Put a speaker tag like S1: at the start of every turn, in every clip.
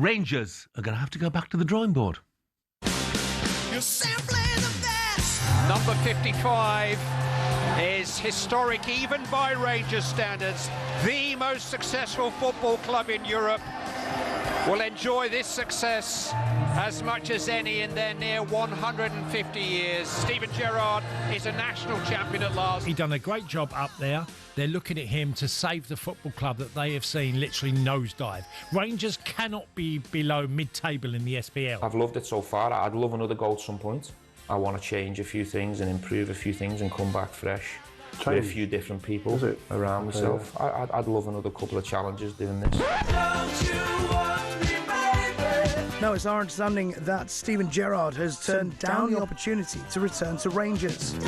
S1: Rangers are going to have to go back to the drawing board.
S2: You're simply the best.
S3: Number 55 is historic even by Rangers standards. The most successful football club in Europe will enjoy this success as much as any in their near 150 years. Steven Gerrard is a national champion at last.
S4: He done a great job up there. They're looking at him to save the football club that they have seen literally nosedive. Rangers cannot be below mid-table in the SPL.
S5: I've loved it so far. I'd love another goal at some point. I want to change a few things and improve a few things and come back fresh with a few different people around myself. Yeah. I'd love another couple of challenges doing this.
S2: Don't you want me, baby?
S6: Now, it's our understanding that Steven Gerrard has turned down the opportunity to return to Rangers.
S2: Don't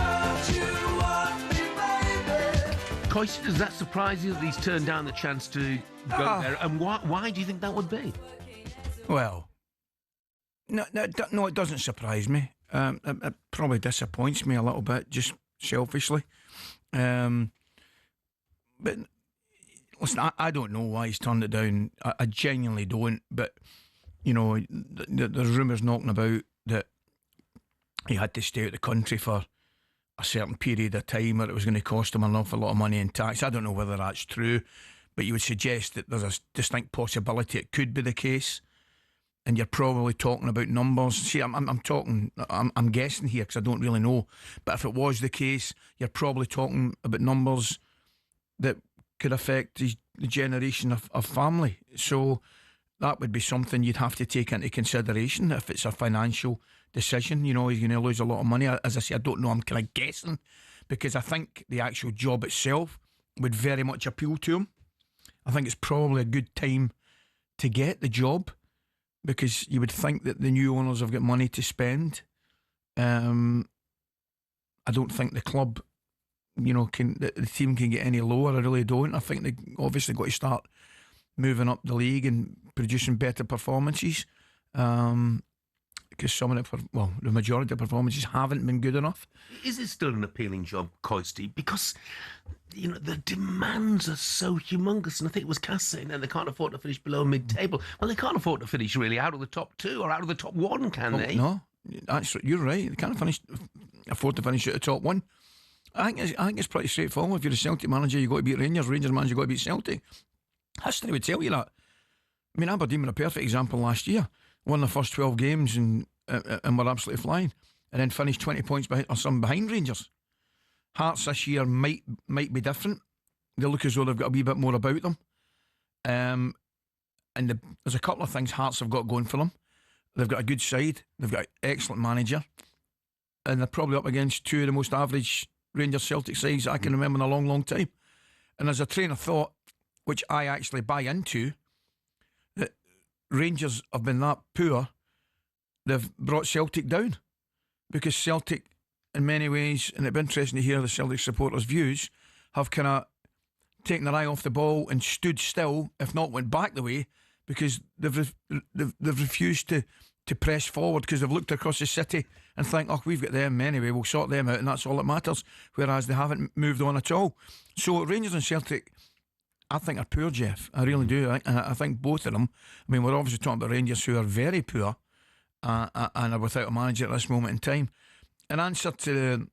S2: you want me, baby?
S1: McCoist, does that surprise you that he's turned down the chance to go there? And why do you think that would be?
S7: Well, no, it doesn't surprise me. It probably disappoints me a little bit, just selfishly. But listen, I don't know why he's turned it down. I genuinely don't. But you know, there's rumours knocking about that he had to stay out the country for a certain period of time, or it was going to cost him an awful lot of money in tax. I don't know whether that's true, but you would suggest that there's a distinct possibility it could be the case. And you're probably talking about numbers. See, I'm guessing here because I don't really know. But if it was the case, you're probably talking about numbers that could affect the generation of family. So that would be something you'd have to take into consideration if it's a financial decision. You know, he's going to lose a lot of money. As I say, I don't know. I'm kind of guessing because I think the actual job itself would very much appeal to him. I think it's probably a good time to get the job, because you would think that the new owners have got money to spend. I don't think the club, you know, the team can get any lower. I really don't. I think they obviously got to start moving up the league and producing better performances. Because some of the majority of performances haven't been good enough.
S1: Is it still an appealing job, Coisty? Because, you know, the demands are so humongous, and I think it was Cass saying that they can't afford to finish below mid-table. Well, they can't afford to finish really out of the top two or out of the top one, can they?
S7: No, you're right. They can't afford to finish at the top one. I think it's pretty straightforward. If you're a Celtic manager, you've got to beat Rangers. Rangers manager, you've got to beat Celtic. History would tell you that. I mean, Aberdeen were a perfect example last year. Won the first 12 games and were absolutely flying, and then finished 20 points behind Rangers. Hearts this year might be different. They look as though they've got a wee bit more about them. And there's a couple of things Hearts have got going for them. They've got a good side. They've got an excellent manager, and they're probably up against two of the most average Rangers Celtic sides I can remember in a long, long time. And there's a train of thought which I actually buy into, that Rangers have been that poor, they've brought Celtic down, because Celtic, in many ways, and it'd be interesting to hear the Celtic supporters' views, have kind of taken their eye off the ball and stood still, if not went back the way, because they've refused to press forward, because they've looked across the city and think, oh, we've got them anyway, we'll sort them out, and that's all that matters, whereas they haven't moved on at all. So Rangers and Celtic, I think, are poor, Jeff. I really do. I think both of them. I mean, we're obviously talking about Rangers, who are very poor and are without a manager at this moment in time. In answer to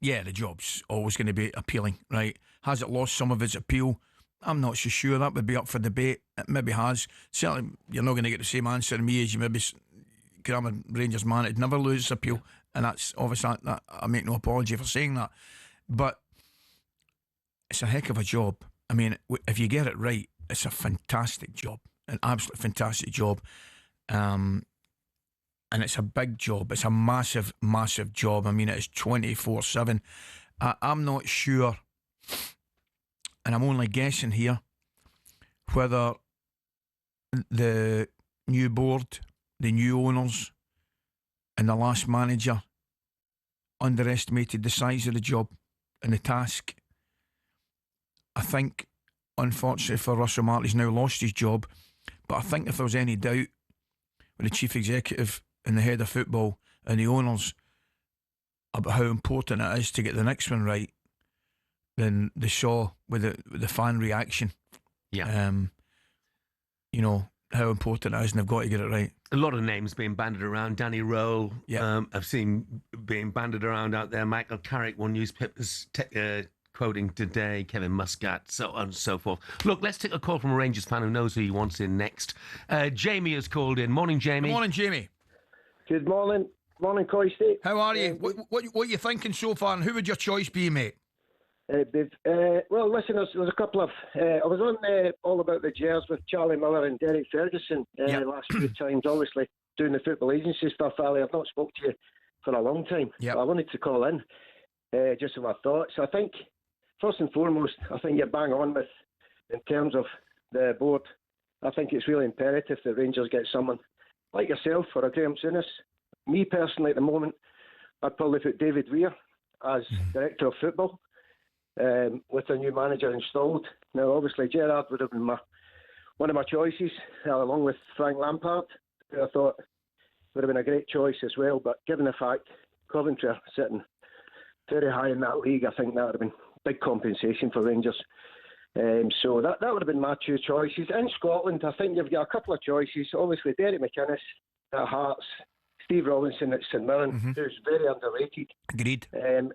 S7: the job's always going to be appealing, right? Has it lost some of its appeal? I'm not so sure. That would be up for debate. It maybe has. Certainly, you're not going to get the same answer to me as you maybe could. I'm a Rangers man. It'd never lose its appeal, and that's obviously that I make no apology for saying that. But it's a heck of a job. I mean, if you get it right, it's a fantastic job, an absolutely fantastic job. And it's a big job. It's a massive, massive job. I mean, it's 24/7. I'm not sure, and I'm only guessing here, whether the new board, the new owners, and the last manager underestimated the size of the job and the task. I think, unfortunately for Russell Martin, he's now lost his job. But I think if there was any doubt with the chief executive and the head of football and the owners about how important it is to get the next one right, then they saw with the fan reaction.
S1: Yeah.
S7: You know, how important it is, and they've got to get it right.
S1: A lot of names being banded around. Danny Rohl,
S7: Yeah.
S1: I've seen being banded around out there. Michael Carrick, one newspaper's quoting today. Kevin Muscat, so on and so forth. Look, let's take a call from a Rangers fan who knows who he wants in next. Jamie has called in. Morning, Jamie.
S7: Good morning, Jamie.
S8: Good morning. Morning, Coisty.
S7: How are you? What are you thinking so far, and who would your choice be, mate?
S8: Well, listen, there's a couple of... I was on All About the Gers with Charlie Miller and Derek Ferguson last few times, obviously, doing the football agency stuff, Ali. I've not spoke to you for a long time.
S7: Yep.
S8: I wanted to call in just with my thoughts. I think, first and foremost, I think you're bang on with, in terms of the board, I think it's really imperative that Rangers get someone like yourself or a Graham Souness. Me personally, at the moment, I'd probably put David Weir as Director of Football. With a new manager installed. Now, obviously, Gerrard would have been one of my choices, along with Frank Lampard, who I thought would have been a great choice as well. But given the fact Coventry are sitting very high in that league, I think that would have been big compensation for Rangers. So that would have been my two choices. In Scotland, I think you've got a couple of choices. Obviously, Derek McInnes at Hearts, Steve Robinson at St Mirren, who's very underrated.
S7: Agreed.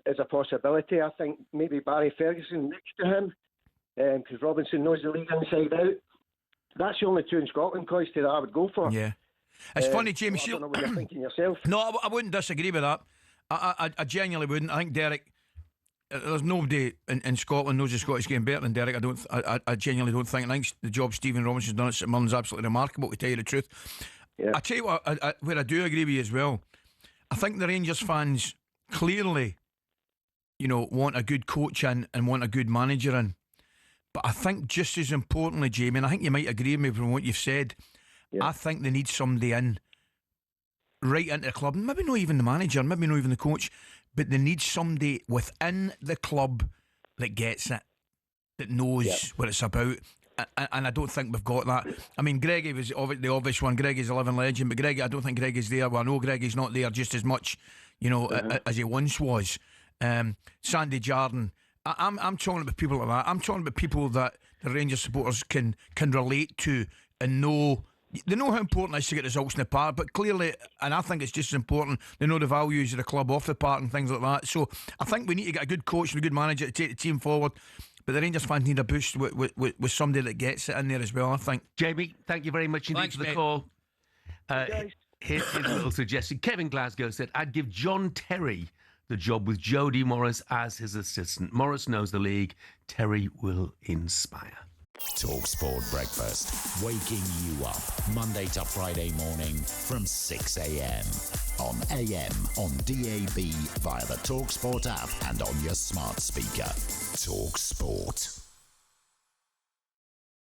S8: Is a possibility. I think maybe Barry Ferguson next to him, because Robinson knows the league inside out. That's the only two in Scotland, Coisty, that I would go for.
S7: Yeah. It's funny, Jamie.
S8: I don't know what you're thinking yourself.
S7: No, I wouldn't disagree with that. I genuinely wouldn't. I think Derek... There's nobody in Scotland knows the Scottish game better than Derek. I genuinely don't think. I think the job Stephen Robinson's done at St Mirren is absolutely remarkable, to tell you the truth.
S8: Yeah.
S7: I tell you what, where I do agree with you as well, I think the Rangers fans clearly, want a good coach in and want a good manager in. But I think just as importantly, Jamie, and I think you might agree with me from what you've said, I think they need somebody in, right into the club. Maybe not even the manager, maybe not even the coach, but they need somebody within the club that gets it, that knows what it's about. And I don't think we've got that. I mean, Greggy was the obvious one. Greggy's a living legend, but Greggy, I don't think Greggy's there. Well, I know Greggy's not there just as much, as he once was. Sandy Jardine. I'm talking about people like that. I'm talking about people that the Rangers supporters can relate to and know. They know how important it is to get results in the park, but clearly, and I think it's just as important, they know the values of the club off the park and things like that. So I think we need to get a good coach and a good manager to take the team forward. But the Rangers fans need a boost with somebody that gets it in there as well, I think.
S1: Jamie, thank you very much indeed for the call. Here's a little suggestion. Kevin Glasgow said, I'd give John Terry the job with Jody Morris as his assistant. Morris knows the league. Terry will inspire.
S9: talkSPORT Breakfast, waking you up Monday to Friday morning from 6 a.m. on AM, on DAB, via the talkSPORT app and on your smart speaker. talkSPORT.